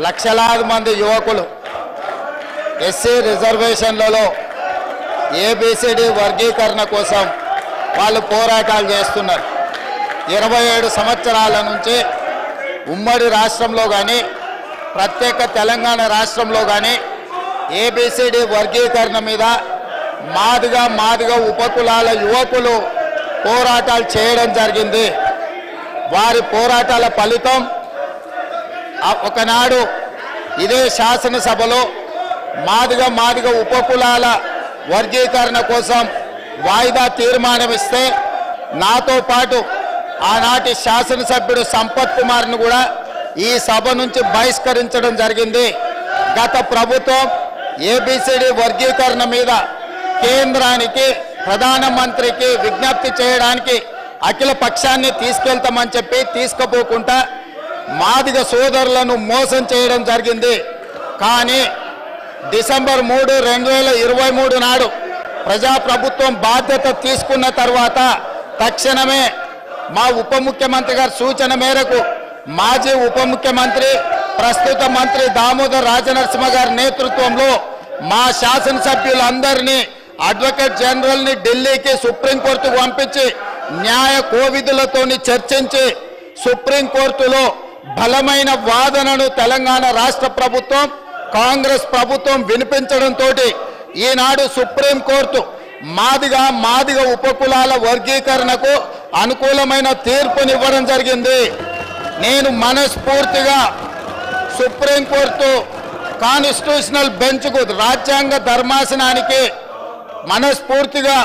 లక్షలాది మంది యువకులు ఎస్సీ రిజర్వేషన్లలో ఏబిసిడి వర్గీకరణ కోసం వాళ్ళు పోరాటాలు చేస్తున్నారు. 27 సంవత్సరాల నుంచి ఉమ్మడి రాష్ట్రంలో కానీ ప్రత్యేక తెలంగాణ రాష్ట్రంలో కానీ ఏబిసిడి వర్గీకరణ మీద మాదిగ ఉపకులాల యువకులు పోరాటాలు చేయడం జరిగింది. వారి పోరాటాల ఫలితం ఒకనాడు ఇదే శాసనసభలో మాదిగ ఉపకులాల వర్గీకరణ కోసం వాయిదా తీర్మానం ఇస్తే నాతో పాటు ఆనాటి శాసనసభ్యుడు సంపత్ కుమార్ను కూడా ఈ సభ నుంచి బహిష్కరించడం జరిగింది. గత ప్రభుత్వం ఏబిసిడి వర్గీకరణ మీద కేంద్రానికి ప్రధానమంత్రికి విజ్ఞప్తి చేయడానికి అఖిల పక్షాన్ని తీసుకెళ్తామని చెప్పి తీసుకుపోకుండా మాదిగ సోదరులను మోసం చేయడం జరిగింది. కానీ డిసెంబర్ 3, 2023 నాడు ప్రజాప్రభుత్వం బాధ్యత తీసుకున్న తర్వాత తక్షణమే మా ఉప ముఖ్యమంత్రి గారి సూచన మేరకు మాజీ ఉప ముఖ్యమంత్రి ప్రస్తుత మంత్రి దామోదర్ రాజనరసింహ గారి నేతృత్వంలో మా శాసనసభ్యులందరినీ అడ్వకేట్ జనరల్ని ఢిల్లీకి సుప్రీంకోర్టుకు పంపించి న్యాయ కోవిధులతోని చర్చించి సుప్రీంకోర్టులో బలమైన వాదనను తెలంగాణ రాష్ట్ర ప్రభుత్వం కాంగ్రెస్ ప్రభుత్వం వినిపించడంతో ఈనాడు సుప్రీంకోర్టు మాదిగ ఉపకులాల వర్గీకరణకు అనుకూలమైన తీర్పునివ్వడం జరిగింది. నేను మనస్ఫూర్తిగా సుప్రీంకోర్టు కాన్స్టిట్యూషనల్ బెంచ్కు రాజ్యాంగ ధర్మాసనానికి మనస్ఫూర్తిగా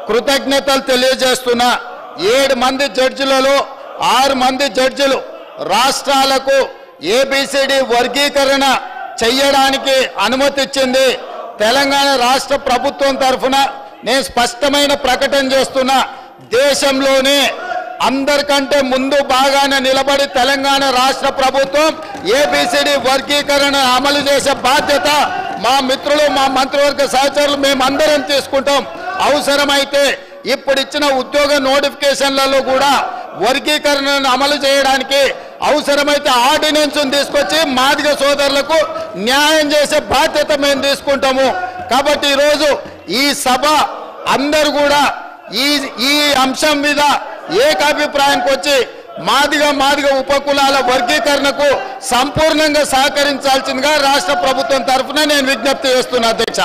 కృతజ్ఞతలు తెలియజేస్తున్నా. 7 మంది జడ్జిలలో 6 మంది జడ్జిలు రాష్ట్రాలకు ఏబిసిడి వర్గీకరణ చెయ్యడానికి అనుమతి ఇచ్చింది. తెలంగాణ రాష్ట్ర ప్రభుత్వం తరఫున నేను స్పష్టమైన ప్రకటన చేస్తున్నా. దేశంలోనే అందరికంటే ముందు బాగానే నిలబడి తెలంగాణ రాష్ట్ర ప్రభుత్వం ఏబిసిడి వర్గీకరణ అమలు చేసే బాధ్యత మా మిత్రులు మా మంత్రివర్గ సహచరులు మేమందరం తీసుకుంటాం. అవసరమైతే ఇప్పుడు ఇచ్చిన ఉద్యోగ నోటిఫికేషన్లలో కూడా వర్గీకరణను అమలు చేయడానికి అవసరమైతే ఆర్డినెన్స్ తీసుకొచ్చి మాదిగ సోదరులకు న్యాయం చేసే బాధ్యత మేము తీసుకుంటాము. కాబట్టి ఈరోజు ఈ సభ అందరూ కూడా ఈ అంశం మీద ఏకాభిప్రాయానికి వచ్చి మాదిగ ఉపకులాల వర్గీకరణకు సంపూర్ణంగా సహకరించాల్సిందిగా రాష్ట్ర ప్రభుత్వం తరఫున నేను విజ్ఞప్తి చేస్తున్నా అధ్యక్ష.